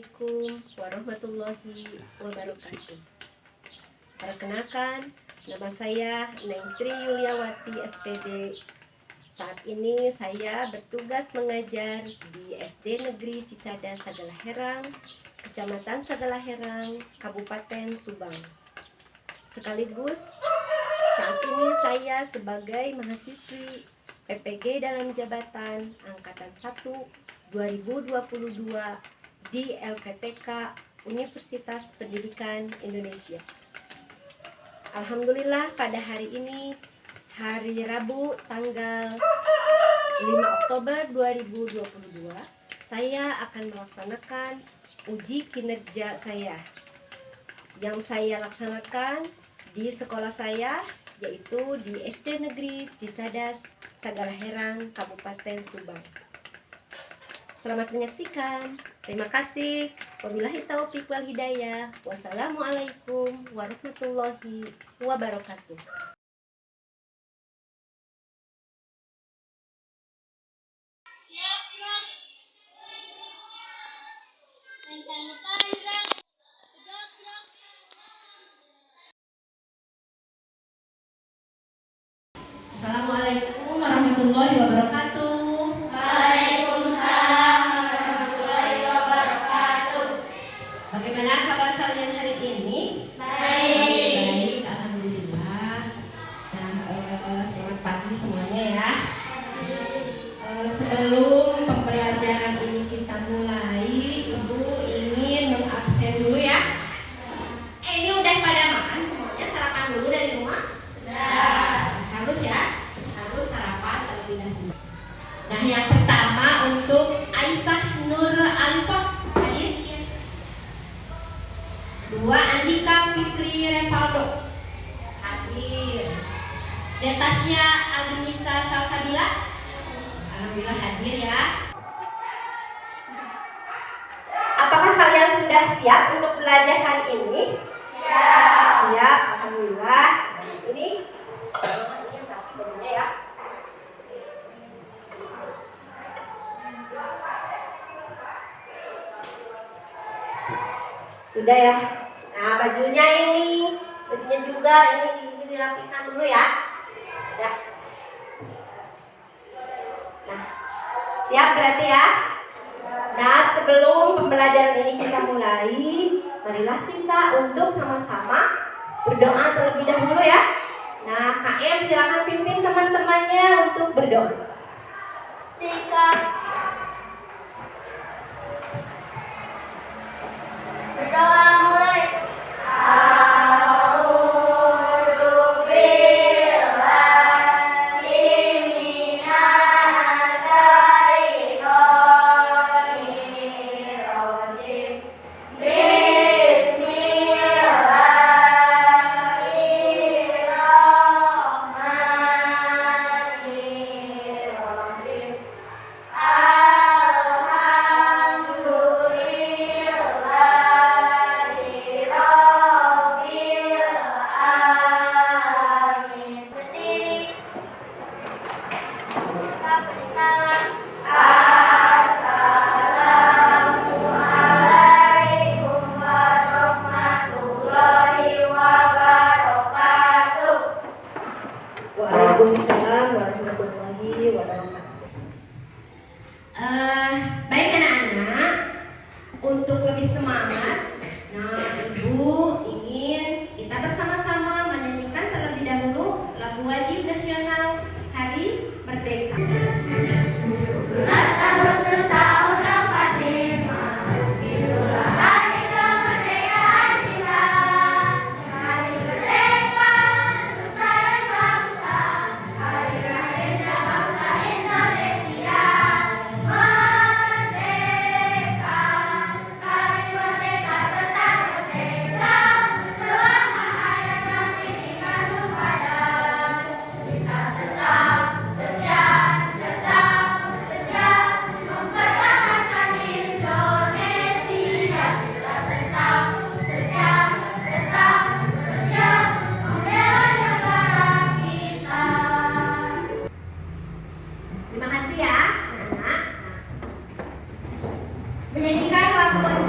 Assalamualaikum warahmatullahi wabarakatuh. Perkenalkan, nama saya Neng Sri Yuliawati SPD. Saat ini saya bertugas mengajar di SD Negeri Cicadas Sagalaherang, Kecamatan Sagalaherang, Kabupaten Subang. Sekaligus saat ini saya sebagai mahasiswi PPG dalam jabatan Angkatan 1 2022 di LPTK Universitas Pendidikan Indonesia. Alhamdulillah pada hari ini, hari Rabu tanggal 5 Oktober 2022, saya akan melaksanakan uji kinerja saya yang saya laksanakan di sekolah saya, yaitu di SD Negeri Cicadas Sagalaherang, Kabupaten Subang. Selamat menyaksikan. Terima kasih. Wabillahi taufiq wal hidayah. Wassalamualaikum warahmatullahi wabarakatuh. Assalamualaikum warahmatullahi wabarakatuh. Waalaikumsalam warahmatullahi wabarakatuh. Bagaimana kabar kalian hari ini? Baik. Baik, alhamdulillah. Nah, selamat pagi semuanya ya. Sebelum pembelajaran ini kita mulai, Ibu ingin mengabsen dulu ya. Ini udah pada makan semuanya, sarapan dulu dari rumah? Harus ya, harus sarapan terlebih dahulu. Nah, yang pertama untuk Aisyah Nur Alifah hadir. 2 Andika Fikri Revaldo hadir. Detasya Agnisa Salsabila, alhamdulillah hadir ya. Apakah kalian sudah siap untuk belajar hari ini? Siap, alhamdulillah. Ini ya. Sudah ya. Nah, bajunya juga ini dirapikan dulu ya. Ya. Nah, siap berarti ya. Nah, sebelum pembelajaran ini kita mulai, marilah kita untuk sama-sama berdoa terlebih dahulu ya. Nah, KM silakan pimpin teman-temannya untuk berdoa. Sikap berdoa mulai. Waalaikumsalam warahmatullahi wabarakatuh. Baik anak-anak, untuk lebih semangat, nah Ibu ingin kita bersama-sama menyanyikan terlebih dahulu lagu wajib nasional Hari Merdeka. Agustus tahun 45, itulah hari kemerdekaan kita. Hari merdeka, nusa dan bangsa, hari lahirnya bangsa Indonesia. Merdeka, sekali merdeka tetap merdeka, selama hayat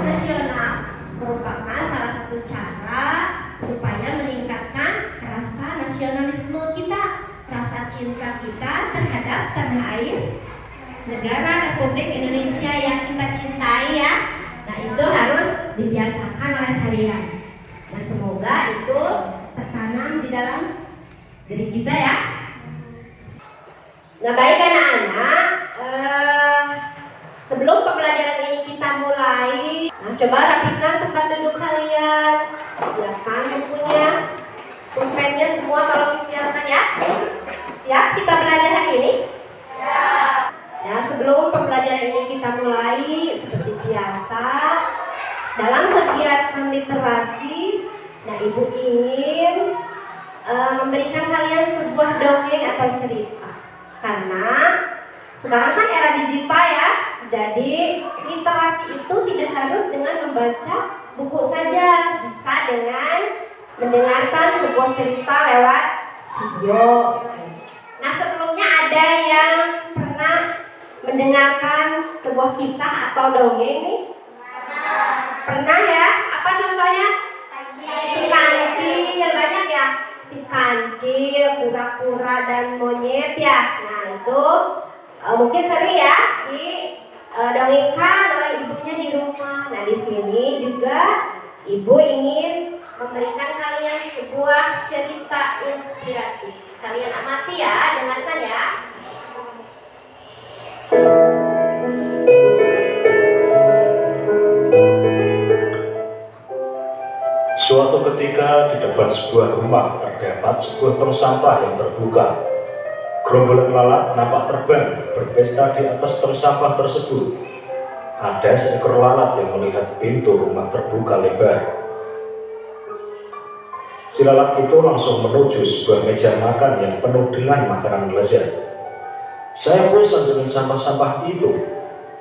nasional merupakan salah satu cara supaya meningkatkan rasa nasionalisme kita, rasa cinta kita terhadap tanah air negara Republik Indonesia yang kita cintai ya. Nah itu harus dibiasakan oleh kalian. Nah semoga itu tertanam di dalam diri kita ya. Nah baik anak-anak, sebelum pembelajaran ini kita mulai, nah coba rapikan tempat duduk kalian, siapkan bukunya, pulpennya semua tolong disiapkan ya. Siap kita belajar hari ini? Nah sebelum pembelajaran ini kita mulai, seperti biasa dalam kegiatan literasi, nah ibu ingin memberikan kalian sebuah dongeng atau cerita. Karena sekarang kan era digital ya, jadi literasi itu tidak harus dengan membaca buku saja, bisa dengan mendengarkan sebuah cerita lewat video. Nah sebelumnya ada yang pernah mendengarkan sebuah kisah atau dongeng nih? Pernah ya? Apa contohnya? Si kancil, banyak ya? Si kancil, kura-kura dan monyet ya. Nah itu mungkin sering ya didongengkan oleh ibunya di rumah. Nah di sini juga ibu ingin memberikan kalian sebuah cerita inspiratif. Kalian amati ya, dengarkan ya. Suatu ketika di depan sebuah rumah terdapat sebuah tong sampah yang terbuka. Gerombolan lalat nampak terbang berpesta di atas tong sampah tersebut. Ada seekor lalat yang melihat pintu rumah terbuka lebar. Si lalat itu langsung menuju sebuah meja makan yang penuh dengan makanan lezat. "Saya bosan dengan sampah-sampah itu,"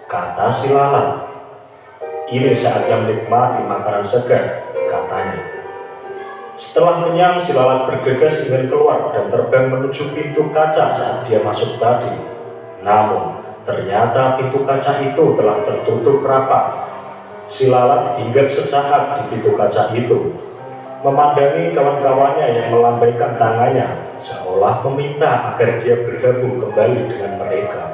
kata si lalat. "Ini saat yang menikmati makanan segar," katanya. Setelah kenyang, si lalat bergegas ingin keluar dan terbang menuju pintu kaca saat dia masuk tadi. Namun, ternyata pintu kaca itu telah tertutup rapat. Si lalat hinggap sesaat di pintu kaca itu, memandangi kawan-kawannya yang melambaikan tangannya, seolah meminta agar dia bergabung kembali dengan mereka.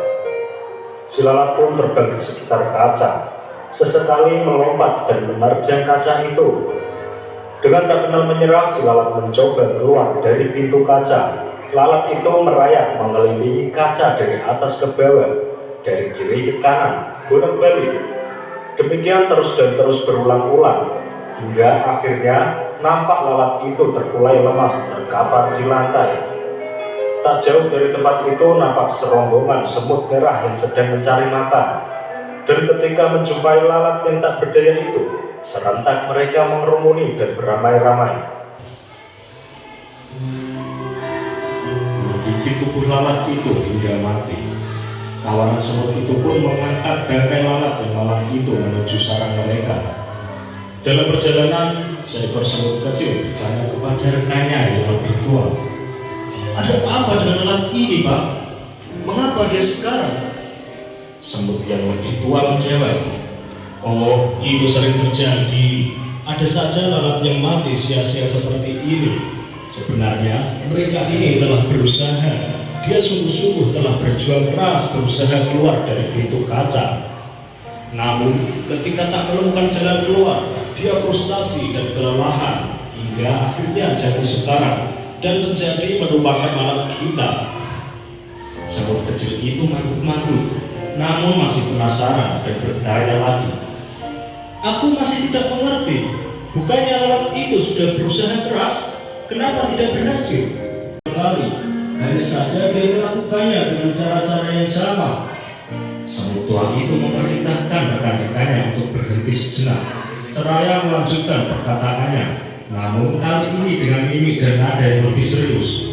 Si lalat pun terbang di sekitar kaca, sesekali melompat dan menerjang kaca itu. Dengan tak kenal menyerah, si lalat mencoba keluar dari pintu kaca. Lalat itu merayap mengelilingi kaca dari atas ke bawah, dari kiri ke kanan, bolak-balik. Demikian terus dan terus berulang-ulang, hingga akhirnya nampak lalat itu terkulai lemas terkapar di lantai. Tak jauh dari tempat itu nampak serombongan semut merah yang sedang mencari makan. Dan ketika menjumpai lalat yang tak berdaya itu, serentak mereka mengerumuni dan beramai-ramai. Menggigit tubuh lalat itu hingga mati. Kawanan semut itu pun mengangkat bangkai lalat yang malam itu menuju sarang mereka. Dalam perjalanan, seekor semut kecil bertanya kepada rekannya yang lebih tua, "Ada apa dengan lalat ini, Pak? Mengapa dia sekarang?" Semut yang lebih tua menjawab, "Oh, itu sering terjadi. Ada saja lalat yang mati sia-sia seperti ini. Sebenarnya mereka ini telah berusaha. Dia sungguh-sungguh telah berjuang keras berusaha keluar dari pintu kaca. Namun ketika tak menemukan jalan keluar, dia frustasi dan kelelahan hingga akhirnya jatuh sekarang dan menjadi merupakan lalat kita." Semut kecil itu manggut-manggut, namun masih penasaran dan bertanya lagi, "Aku masih tidak mengerti. Bukannya lalat itu sudah berusaha keras? Kenapa tidak berhasil?" "Kali, hanya saja dia melakukannya dengan cara-cara yang sama." Semut tua itu memerintahkan rekan-rekannya untuk berhenti sejenak, seraya melanjutkan perkataannya, namun kali ini dengan mimik dan nada yang lebih serius.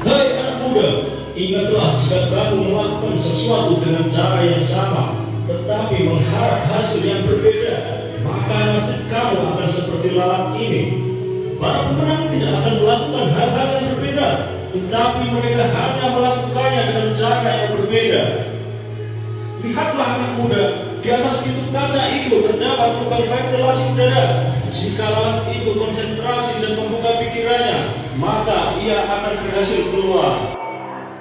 "Hei anak muda, ingatlah jika kamu melakukan sesuatu dengan cara yang sama, tetapi mengharap hasil yang berbeda, maka nasib kamu akan seperti lalat ini. Para pemenang tidak akan melakukan hal-hal yang berbeda, tetapi mereka hanya melakukannya dengan cara yang berbeda. Lihatlah anak muda, di Di atas pintu kaca itu terdapat lubang ventilasi udara. Jika lalat itu konsentrasi dan membuka pikirannya, maka ia akan berhasil keluar.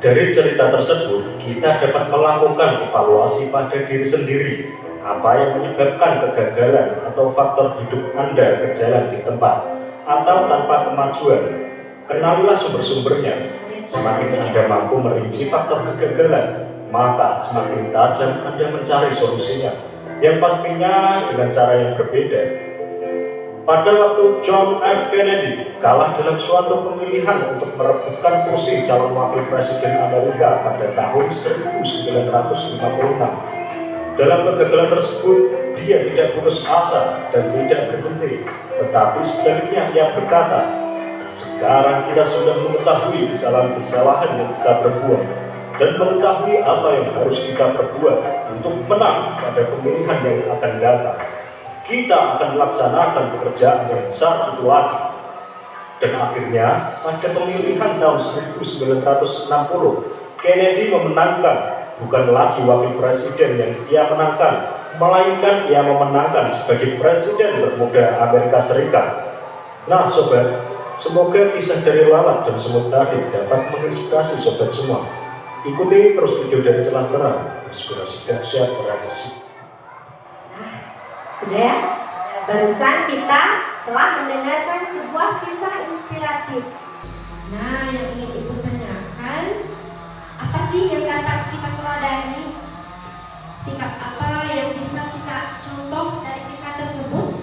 Dari cerita tersebut, kita dapat melakukan evaluasi pada diri sendiri. Apa yang menyebabkan kegagalan atau faktor hidup Anda berjalan di tempat atau tanpa kemajuan. Kenalilah sumber-sumbernya. Semakin Anda mampu merinci faktor kegagalan, maka semakin tajam Anda mencari solusinya, yang pastinya dengan cara yang berbeda. Pada waktu John F. Kennedy kalah dalam suatu pemilihan untuk merebutkan kursi calon wakil presiden Amerika pada tahun 1956. Dalam kegagalan tersebut, dia tidak putus asa dan tidak berhenti, tetapi sebaliknya ia berkata, "Sekarang kita sudah mengetahui kesalahan-kesalahan yang kita perbuat dan mengetahui apa yang harus kita perbuat untuk menang pada pemilihan yang akan datang. Kita akan melaksanakan pekerjaan yang besar itu lagi." Dan akhirnya, pada pemilihan tahun 1960, Kennedy memenangkan. Bukan lagi wakil presiden yang ia menangkan, melainkan ia memenangkan sebagai presiden termuda Amerika Serikat. Nah sobat, semoga kisah dari lalat dan semut tadi dapat menginspirasi sobat semua. Ikuti terus video dari Celah Terang, inspirasi dahsyat berhasil. Sudah ya? Barusan kita telah mendengarkan sebuah kisah inspiratif. Nah, yang ingin Ibu tanyakan, apa sih yang dapat kita teladani? Sikap apa yang bisa kita contoh dari kisah tersebut?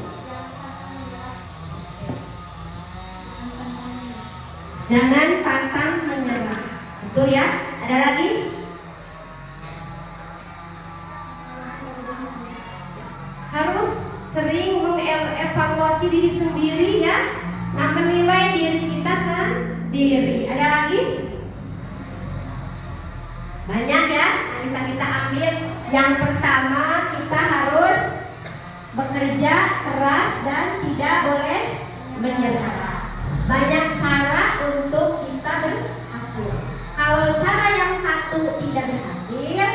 Jangan pantang menyerah. Betul ya? Ada lagi? Harus sering mengevaluasi diri sendiri ya. Nah, menilai diri kita sendiri. Ada lagi? Banyak ya yang bisa kita ambil. Yang pertama, kita harus bekerja keras dan tidak boleh menyerah. Banyak cara untuk kita berhasil. Kalau cara yang satu tidak berhasil,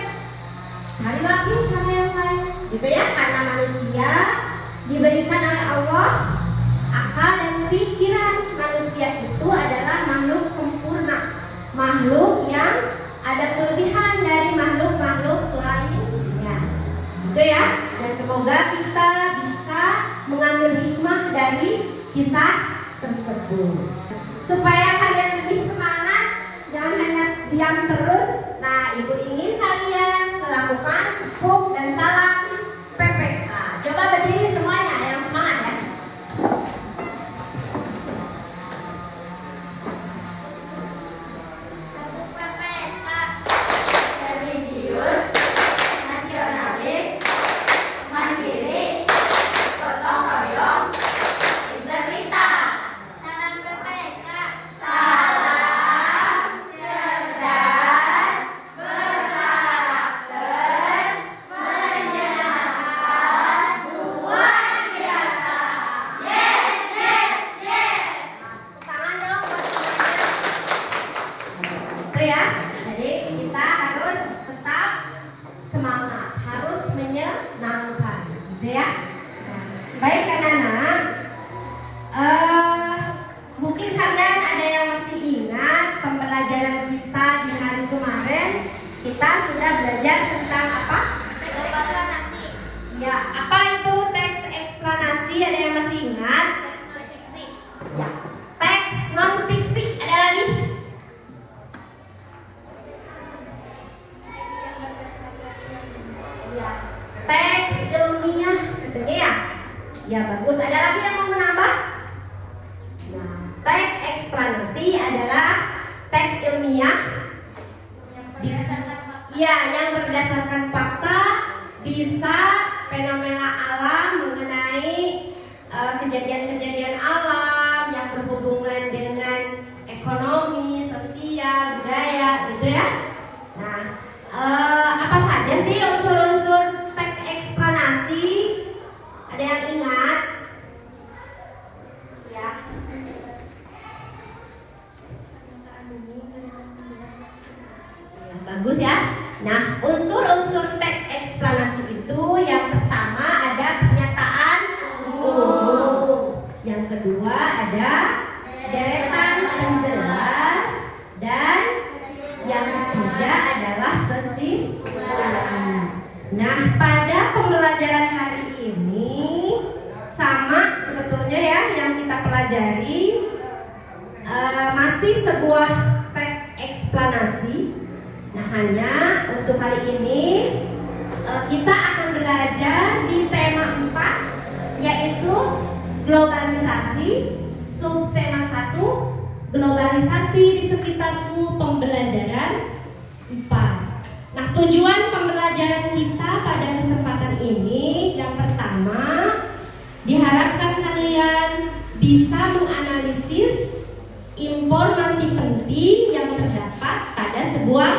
cari lagi cara yang lain, gitu ya. Karena manusia diberikan oleh Allah akal dan pikiran. Manusia itu adalah makhluk sempurna, makhluk yang ada kelebihan dari makhluk-makhluk lainnya, gitu ya. Dan semoga kita bisa mengambil hikmah dari kisah tersebut supaya kalian lebih semangat, jangan hanya diam terus. Nah, Ibu ingin kalian melakukan tepuk dan salam PPK. Coba berdiri semuanya yang semangat ya. Tepuk PPK. Religius, nasionalis, mandiri, gotong royong, integritas. Salam PPK. Salam cerdas, berkarakter, menyenangkan, luar biasa. Yes, yes, yes. Tangan dong buat semuanya. Itu ya. Jadi kita harus tetap semangat, harus menyenangkan, gitu ya. Baik anak-anak, mungkin kalian ada yang masih ingat pembelajaran kita di hari kemarin. Kita sudah belajar tentang apa? Eksplanasi. Ya, apa itu teks eksplanasi? Ada yang masih ingat? Fiksi. Ya, teks non fiksi. Ada lagi? Ya, teks ilmiah, katanya ya. Ya bagus. Ada lagi yang mau menambah? Nah, teks eksplanasi adalah teks ilmiah. Bisa, ya, yang berdasarkan fakta, bisa fenomena alam mengenai kejadian-kejadian alam yang berhubungan dengan ekonomi, sosial, budaya, gitu ya. Nah, apa saja sih unsur-unsur teks eksplanasi? Ada yang ingat? Ya. Ya, bagus ya. Nah, unsur-unsur teks eksplanasi itu yang pelajari masih sebuah teks eksplanasi. Nah, hanya untuk kali ini kita akan belajar di tema 4, yaitu globalisasi. Subtema 1, globalisasi di sekitarku, pembelajaran 4. Nah, tujuan pembelajaran kita pada kesempatan ini yang pertama, diharapkan kalian bisa menganalisis informasi penting yang terdapat pada sebuah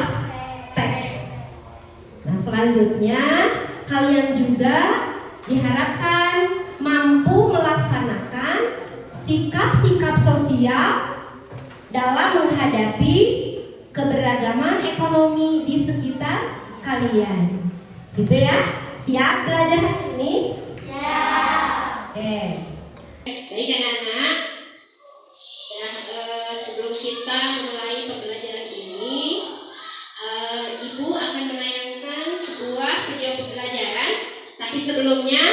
teks. Nah, selanjutnya kalian juga diharapkan mampu melaksanakan sikap-sikap sosial dalam menghadapi keberagaman ekonomi di sekitar kalian. Gitu ya? Siap belajar hari ini? Siap. Oke. Baik anak-anak, sebelum kita mulai pembelajaran ini, Ibu akan menayangkan sebuah video pembelajaran. Tapi sebelumnya,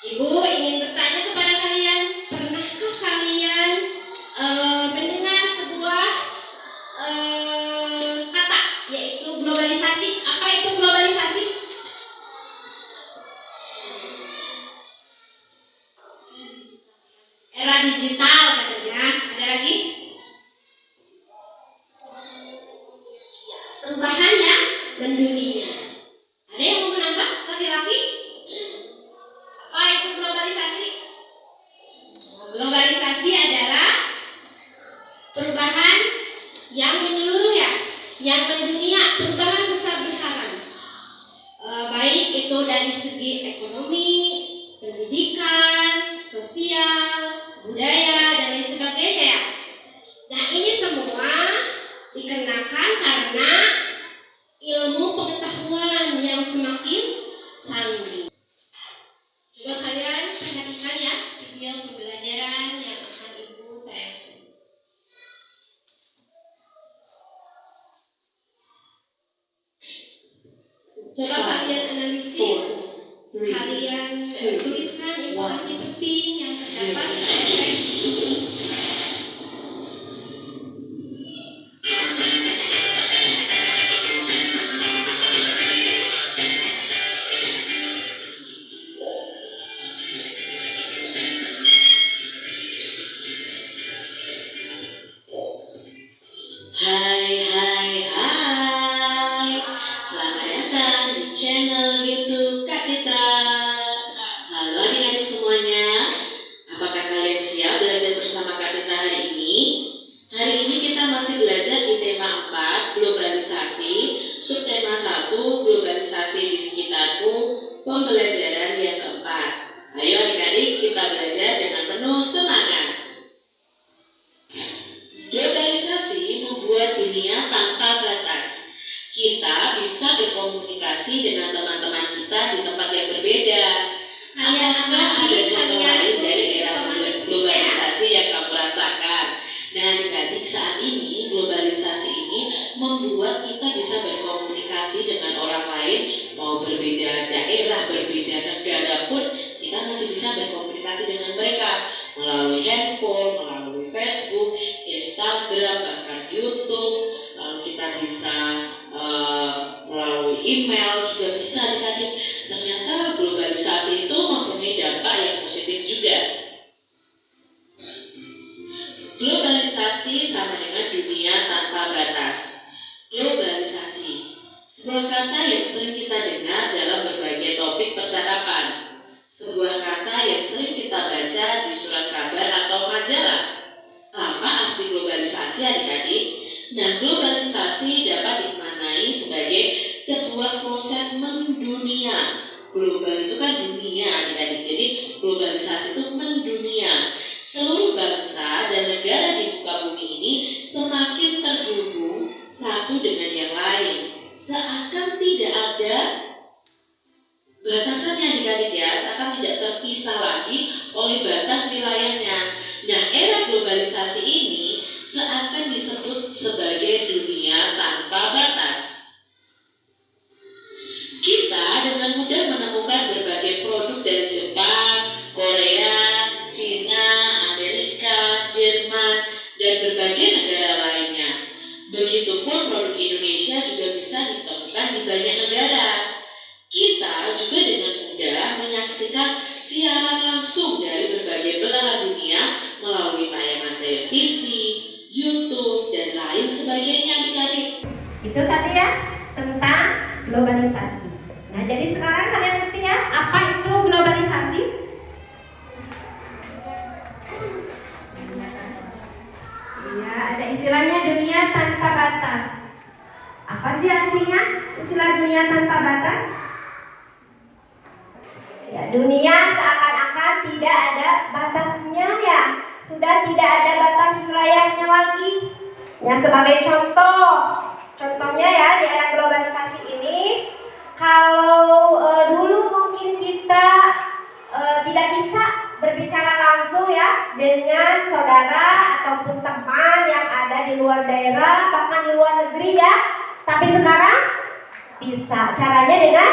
Ibu ingin bertanya kepada kalian, pernahkah kalian mendengar sebuah kata, yaitu globalisasi? Apa itu globalisasi? Era digital katanya. Ada lagi? Perubahan yang mendunia. Ada yang mau menambah laki-laki? Apa itu globalisasi? Globalisasi adalah perubahan yang menyeluruh ya, yang mendunia, perubahan besar-besaran. Baik itu dari segi ekonomi, pendidikan, sosial, budaya, dan lain sebagainya ya. Nah, ini semua dikarenakan karena ilmu pengetahuan yang semakin canggih. Coba kalian perhatikan ya video pembelajaran yang akan Ibu tayangkan. Coba kalian analisis, kalian tuliskan informasi penting yang terdapat pada teks ini. Hai, selamat datang di channel YouTube Kak Citra. Halo adik-adik semuanya, apakah kalian siap belajar bersama Kak Citra hari ini? Hari ini kita masih belajar di tema 4, globalisasi, subtema 1, globalisasi di sekitarku, pembelajaran yang keempat. Ayo adik-adik, kita belajar dengan penuh semangat. Globalisasi membuat dunia tanpa batas. Kita bisa berkomunikasi dengan teman-teman kita di tempat yang berbeda. Apakah ada contoh lain dari era globalisasi yang kamu rasakan? Nah, adik-adik, saat ini globalisasi ini membuat kita bisa berkomunikasi dengan orang lain, mau berbeda daerah, berbeda negara pun kita masih bisa berkomunikasi dengan mereka melalui handphone, melalui Facebook, Instagram, bahkan YouTube. Lalu kita bisa melalui email juga bisa adik-adik. Ternyata globalisasi itu mempunyai dampak yang positif juga. Globalisasi sama dengan dunia tanpa batas. Globalisasi, sebuah kata yang sering kita dengar dalam berbagai topik percakapan. Sebuah kata yang sering kita baca di surat kabar atau majalah. Apa arti globalisasi adik-adik? Nah, globalisasi dapat dimaknai sebagai sebuah proses mendunia. Global itu kan dunia adik-adik, jadi globalisasi itu mendunia. Seluruh bangsa dan negara di muka bumi ini semakin terhubung satu dengan yang lain. Seakan tidak ada batasannya adik-adik ya, seakan tidak terpisah lagi oleh batas wilayahnya. Nah, era globalisasi ini seakan disebut sebagai dunia tanpa batas. Kita dengan mudah menemukan berbagai produk dari Jepang, Korea, Cina, Amerika, langsung dari berbagai belahan dunia melalui tayangan televisi, YouTube, dan lain sebagainya adik-adik. Itu tadi ya tentang globalisasi. Nah, jadi sekarang kalian ngerti ya apa itu globalisasi? Ya, ada istilahnya dunia tanpa batas. Apa sih artinya istilah dunia tanpa batas? Ya, dunia seakan-akan tidak ada batasnya ya. Sudah tidak ada batas wilayahnya lagi. Ya, sebagai contohnya ya di era globalisasi ini, kalau dulu mungkin kita tidak bisa berbicara langsung ya dengan saudara ataupun teman yang ada di luar daerah, bahkan di luar negeri ya. Tapi sekarang bisa. Caranya dengan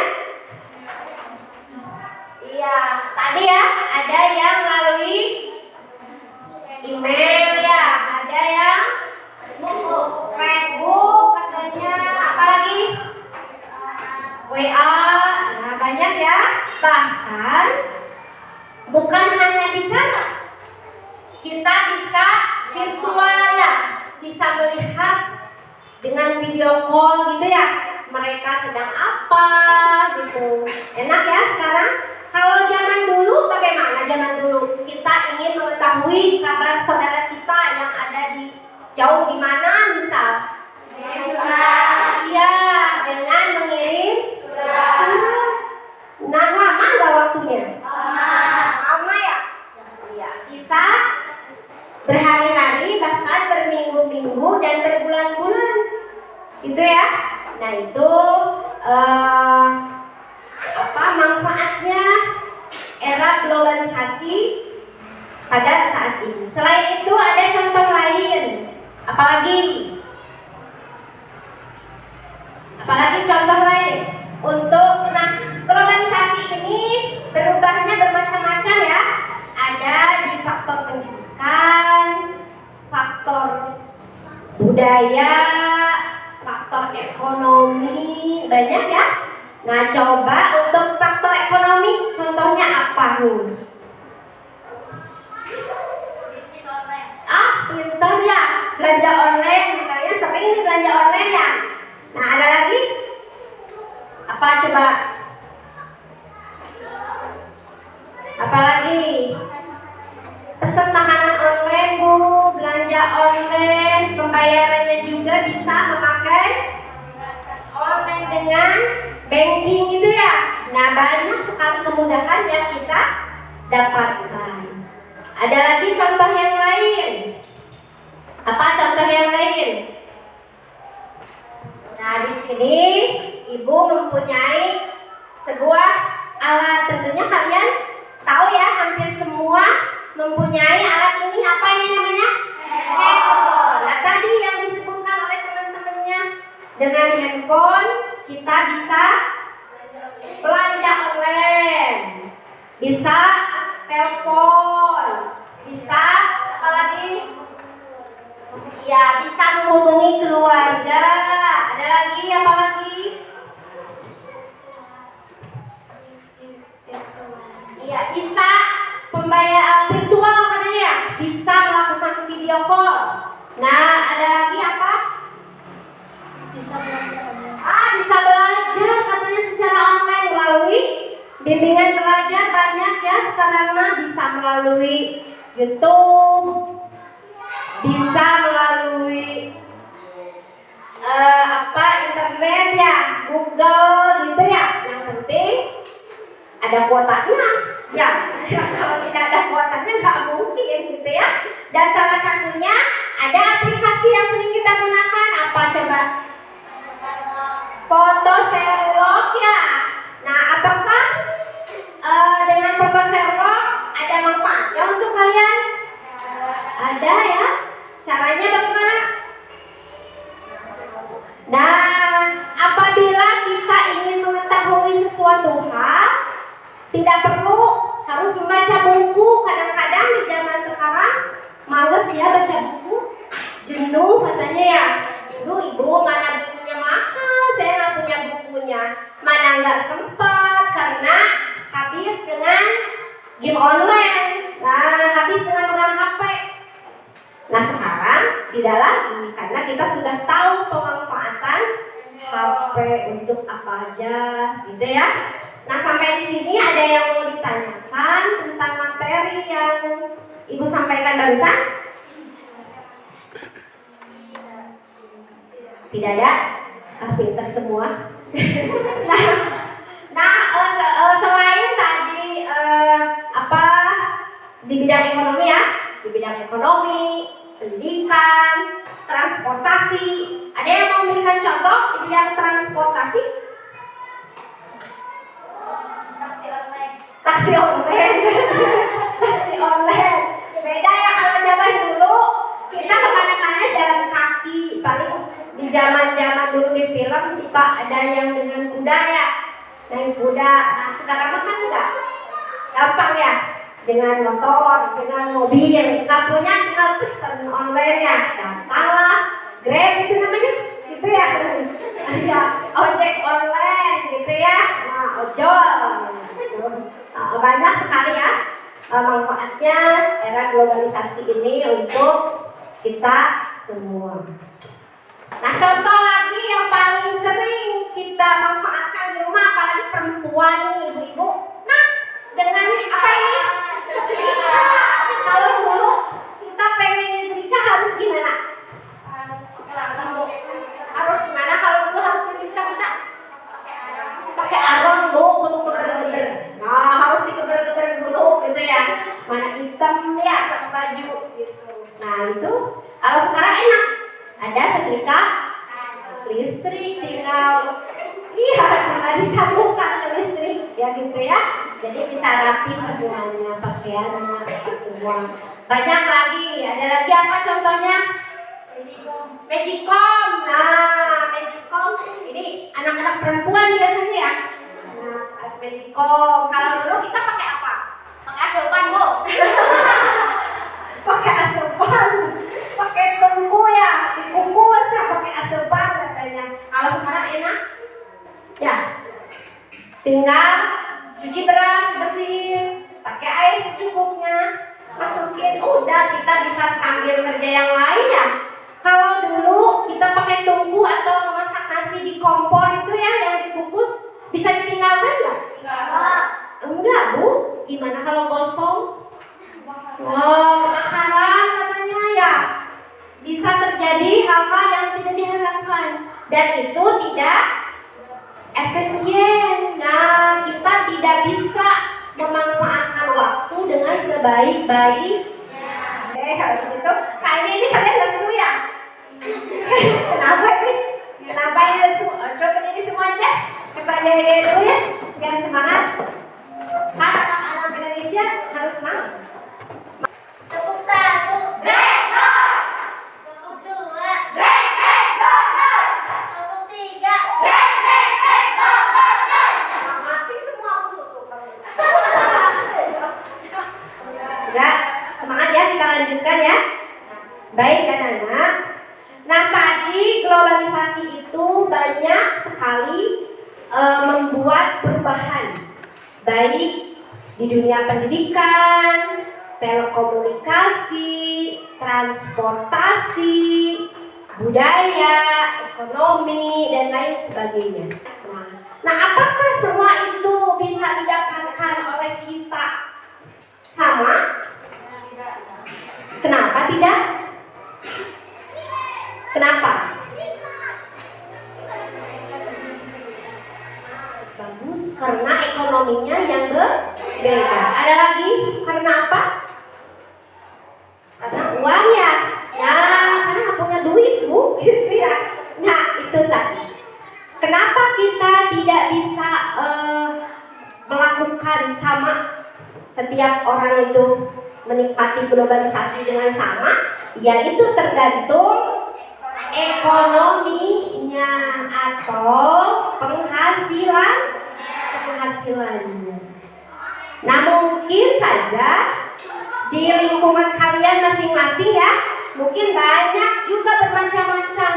tadi ya ada yang melalui email ya, ada yang Facebook katanya, apalagi WA, nah banyak ya. Bahkan bukan hanya bicara, kita bisa virtual ya, bisa melihat dengan video call gitu ya, mereka sedang apa gitu. Enak ya sekarang. Kalau zaman dulu bagaimana? Zaman dulu kita ingin mengetahui kabar saudara kita yang ada di jauh di mana misal. Iya, dengan mengirim surat. Nah, lama nggak waktunya? Lama ya? Iya, bisa berhari-hari bahkan berminggu-minggu dan berbulan-bulan. Itu ya. Nah, itu manfaatnya era globalisasi pada saat ini. Selain itu ada contoh lain. Apalagi contoh lain untuk globalisasi ini berubahnya bermacam-macam ya. Ada di faktor pendidikan, faktor budaya, faktor ekonomi, banyak ya. Nah, coba untuk faktor ekonomi, contohnya apa nih? Pinter ya, belanja online, makanya sering nih belanja online ya. Nah, ada lagi? Apa coba? Apalagi? Pesan makanan online Bu, belanja online, pembayarannya juga bisa memakai online dengan banking itu ya. Nah, banyak sekali kemudahan yang kita dapatkan. Ada lagi contoh yang lain. Apa contoh yang lain? Nah, di sini Ibu mempunyai sebuah alat. Tentunya kalian tahu ya, hampir semua mempunyai alat ini. Apa ini namanya? Handphone. Nah, tadi yang disebutkan oleh teman-temannya, dengan handphone kita bisa belanja online, bisa telepon, bisa apalagi? Ya, bisa menghubungi keluarga. Ada lagi apa lagi? Iya, bisa pembayaran virtual katanya, bisa melakukan video call. Nah, ada lagi apa? Bisa belajar katanya secara online melalui bimbingan belajar banyak ya sekarang mah, bisa melalui YouTube, bisa melalui internet ya, Google gitu ya. Yang penting ada kuotanya ya. Kalau tidak ada kuotanya nggak mungkin gitu ya. Dan salah satunya ada aplikasi yang sering kita gunakan. Apa coba? Foto Sherlock ya. Nah, apakah dengan foto Sherlock ada manfaatnya untuk kalian? Ada ya. Caranya bagaimana? Nah, apabila kita ingin mengetahui sesuatu hal, tidak perlu harus membaca buku. Kadang-kadang di zaman sekarang males ya baca buku, jenuh katanya ya. Ibu mana bukunya mahal, saya nggak punya bukunya. Mana nggak sempat karena habis dengan game online tidak lagi karena kita sudah tahu pemanfaatan HP untuk apa aja, gitu ya. Nah, sampai di sini ada yang mau ditanyakan tentang materi yang Ibu sampaikan barusan? Tidak ada? Pinter semua. Selain tadi di bidang ekonomi ya, di bidang ekonomi, pendidikan, transportasi, ada yang mau memberikan contoh di bidang transportasi? Taksi online. Taksi online. Beda ya kalau zaman dulu kita kemana-mana jalan kaki. Paling di zaman dulu di film suka ada yang dengan kuda ya, naik kuda. Nah sekarang kan enggak, gampang ya, dengan motor, dengan mobil. Nggak punya tinggal pesen online ya, datanglah Grab itu namanya, gitu ya. Ya ojek online gitu ya, nah ojol. Gitu. Banyak sekali ya manfaatnya era globalisasi ini untuk kita semua. Nah, contoh lagi yang paling sering kita manfaatkan di rumah, apalagi perempuan nih, ibu-ibu. Nah, dengan apa ini? Setrika. Kalau dulu kita pengen nyetrika harus gimana? Harus gimana? Kalau dulu harus nyetrika kita pakai arang, bu, kudu geber-geber. Nah, harus digeber-geber dulu, gitu ya. Mana hitam ya sama baju, gitu. Nah, itu kalau sekarang enak. Ada setrika listrik, tinggal disambungkan ke listrik ya gitu ya. Jadi bisa rapi semuanya, pakaiannya semua. Banyak lagi, ada lagi apa contohnya? Magicom. Nah, Magicom ini anak-anak perempuan biasanya ya. Nah, Magicom. Kalau dulu kita pakai apa? Pakai asupan, Bu. Pakai asupan, pakai tungku ya, dikukus ya pakai asupan katanya. Kalau sekarang enak, ya, tinggal cuci beras, bersihin, pakai air secukupnya, masukin, udah kita bisa sambil kerja yang lain ya. Kalau dulu kita pakai tungku atau memasak nasi di kompor itu ya yang dikukus, bisa ditinggalkan nggak? Enggak, Bu. Gimana kalau gosong? Wah, kebakaran katanya ya. Bisa terjadi hal-hal yang tidak diharapkan dan itu tidak efisien. Nah, kita tidak bisa memanfaatkan waktu dengan sebaik-baiknya. Kalau begitu, kayaknya ini kalian lesu ya. Kenapa ini? Kenapa ini lesu? Coba ini semuanya deh. Kita jahit dulu ya, biar semangat. Kan anak-anak Indonesia harus semangat. Tepuk 1, Gregor. Tepuk 2, Gregor. Tepuk 3, Gregor. Mati semua musuh tuh kamu. Ya, semangat ya, kita lanjutkan ya. Baik kan anak. Nah tadi globalisasi itu banyak sekali membuat perubahan, baik di dunia pendidikan, telekomunikasi, transportasi, budaya, ekonomi, dan lain sebagainya. Nah, apakah semua itu bisa didapatkan oleh kita sama? Kenapa tidak? Kenapa? Bagus, karena ekonominya yang berbeda. Ada lagi? Karena apa? Karena uang ya. Ya, karena nggak punya duit, Bu, gitu ya. Nah, itu tadi. Kenapa kita tidak bisa melakukan sama, setiap orang itu menikmati globalisasi dengan sama? Yaitu tergantung ekonominya atau penghasilannya. Nah, mungkin saja di lingkungan kalian masing-masing ya, mungkin banyak juga bermacam-macam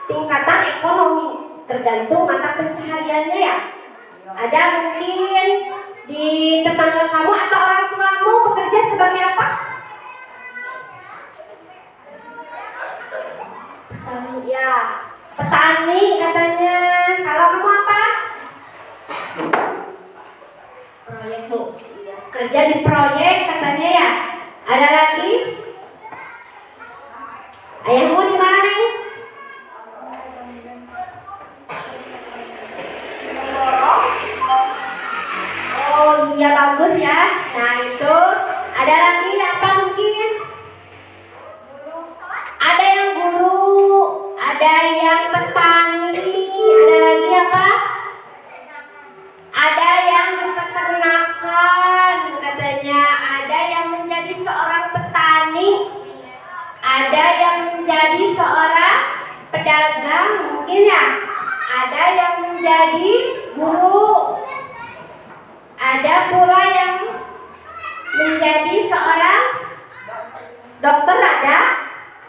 tingkatan ekonomi, tergantung mata pencahariannya ya. Ada mungkin di tetangga kamu atau orang tuamu bekerja sebagai apa? kerja di proyek katanya ya. Ada lagi? Ayahmu di mana nih? Oh iya bagus ya. Nah itu ada lagi apa mungkin? Ada yang guru, ada yang petani, ada lagi apa? Ada yang di peternakan katanya, ada yang menjadi seorang petani, ada yang menjadi seorang pedagang mungkin ya, ada yang menjadi guru, ada pula yang menjadi seorang dokter, ada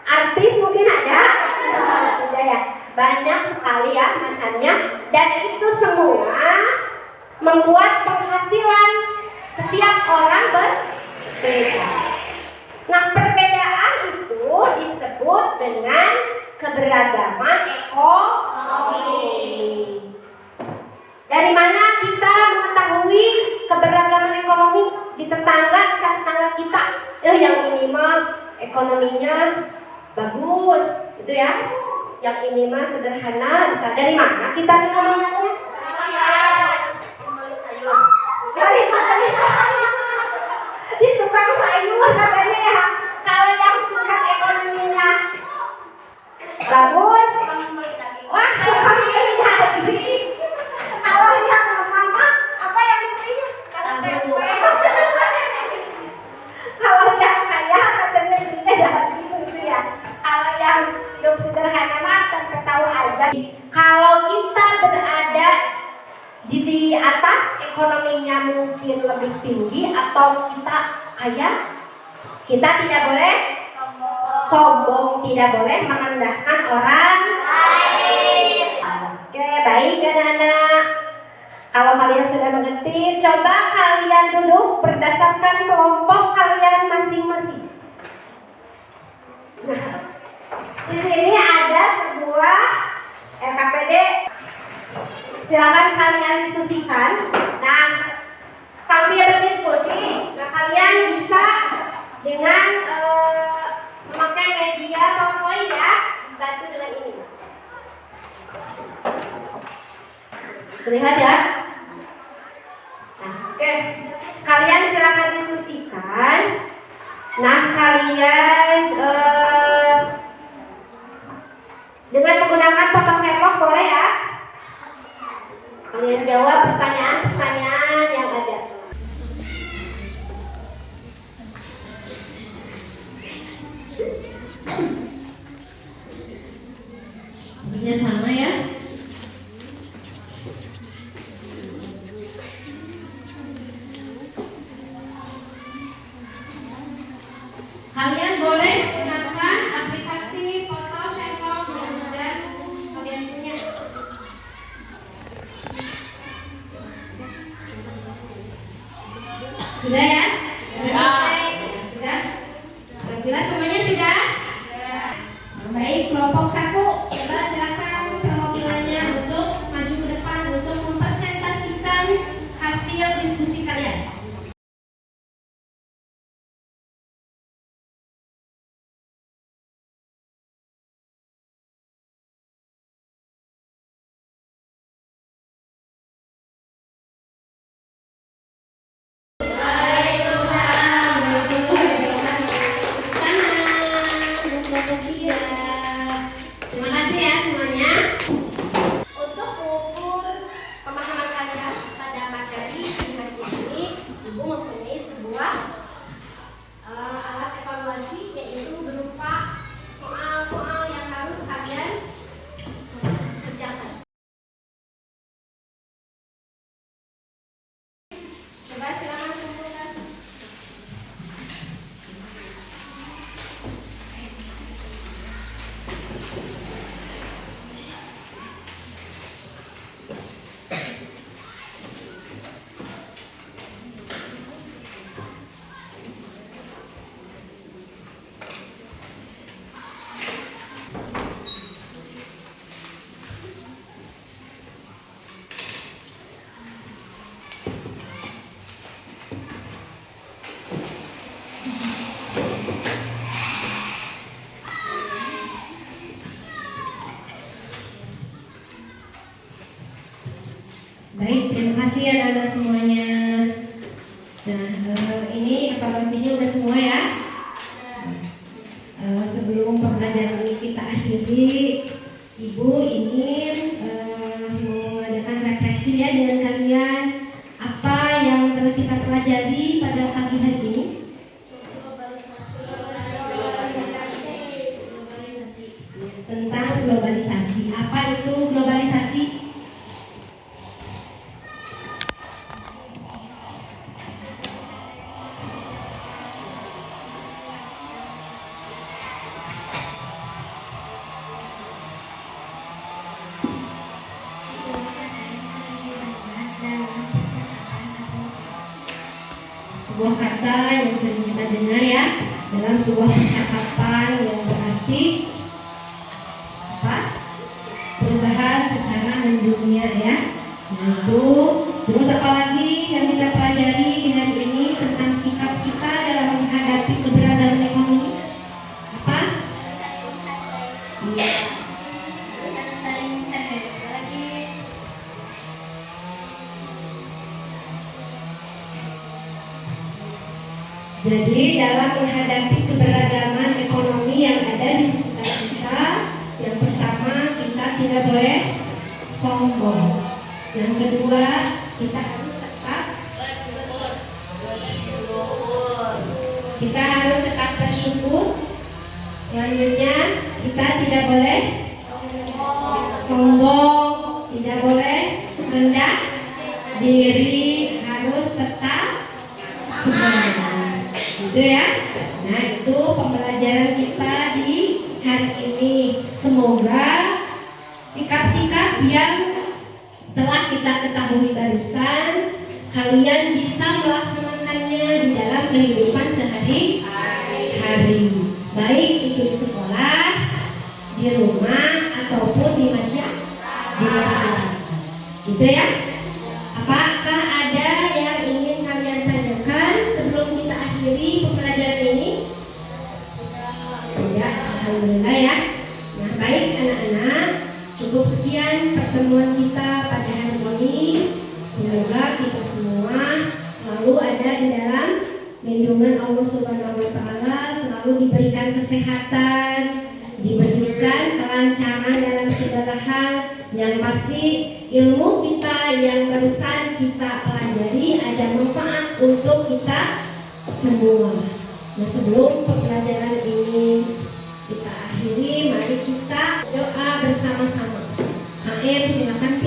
artis mungkin ada ya, banyak sekali ya macamnya, dan itu semua membuat penghasilan setiap orang berbeda. Nah, perbedaan itu disebut dengan keberagaman ekonomi. Dari mana kita mengetahui keberagaman ekonomi? Di tetangga, misalnya tetangga kita, yang ini mah ekonominya bagus, itu ya. Yang ini mah sederhana, bisa dari mana kita bisa melihatnya? Dari di tukang sayur katanya ya. Kalau yang tingkat ekonominya bagus, wah suka beli daging. Kalau yang mama, apa yang dibelinya? Kalau yang kaya katanya belinya daging gitu ya. Kalau yang hidup sederhana mah tanpa tahu aja. Kalau kita berada di atas ekonominya mungkin lebih tinggi atau kita kaya, kita tidak boleh sombong, tidak boleh merendahkan orang lain. Oke, baik anak-anak. Kalau kalian sudah mengerti, coba kalian duduk berdasarkan kelompok kalian masing-masing. Nah, di sini ada sebuah LKPD. Silakan kalian diskusikan. Nah, sambil berdiskusi, nah kalian bisa dengan memakai media PowerPoint ya, bantu dengan ini. Terlihat ya? Nah, oke. Kalian silakan diskusikan. Nah, kalian dengan menggunakan foto Sherlock boleh ya? Kalian jawab pertanyaan-pertanyaan yang ada. Ini sama ya. Kalian boleh menggunakan aplikasi foto Sherlock yang sudah kalian punya. sebuah kata yang sering kita dengar ya dalam sebuah percakapan yang berarti apa? Perubahan secara mendunia ya. Nah itu, terus apa lagi yang kita pelajari di hari ini tentang sikap kita dalam menghadapi keberagaman ekonomi? Apa? Iya. Jadi dalam menghadapi keberagaman ekonomi yang ada di sekitar kita, yang pertama kita tidak boleh sombong. Yang kedua kita harus tetap bersyukur. Selanjutnya kita tidak boleh sombong, tidak boleh rendah diri, harus tetap semangat. Gitu ya. Nah itu pembelajaran kita di hari ini. Semoga sikap-sikap yang telah kita ketahui barusan kalian bisa melaksanakannya di dalam kehidupan sehari-hari, baik itu di sekolah, di rumah ataupun di masyarakat. Gitu ya. Apakah ada yang ingin kalian tanyakan sebelum kita akhiri pembelajaran ini? Ya, alhamdulillah ya. Nah, baik anak-anak, cukup sekian pertemuan kita pada hari ini. Semoga kita semua selalu ada di dalam lindungan Allah Subhanahu wa taala, selalu diberikan kesehatan, diberikan kelancaran dalam segala hal. Yang pasti ilmu kita yang barusan kita pelajari ada manfaat untuk kita semua. Nah, sebelum pembelajaran ini kita akhiri, mari kita doa bersama-sama. Silakan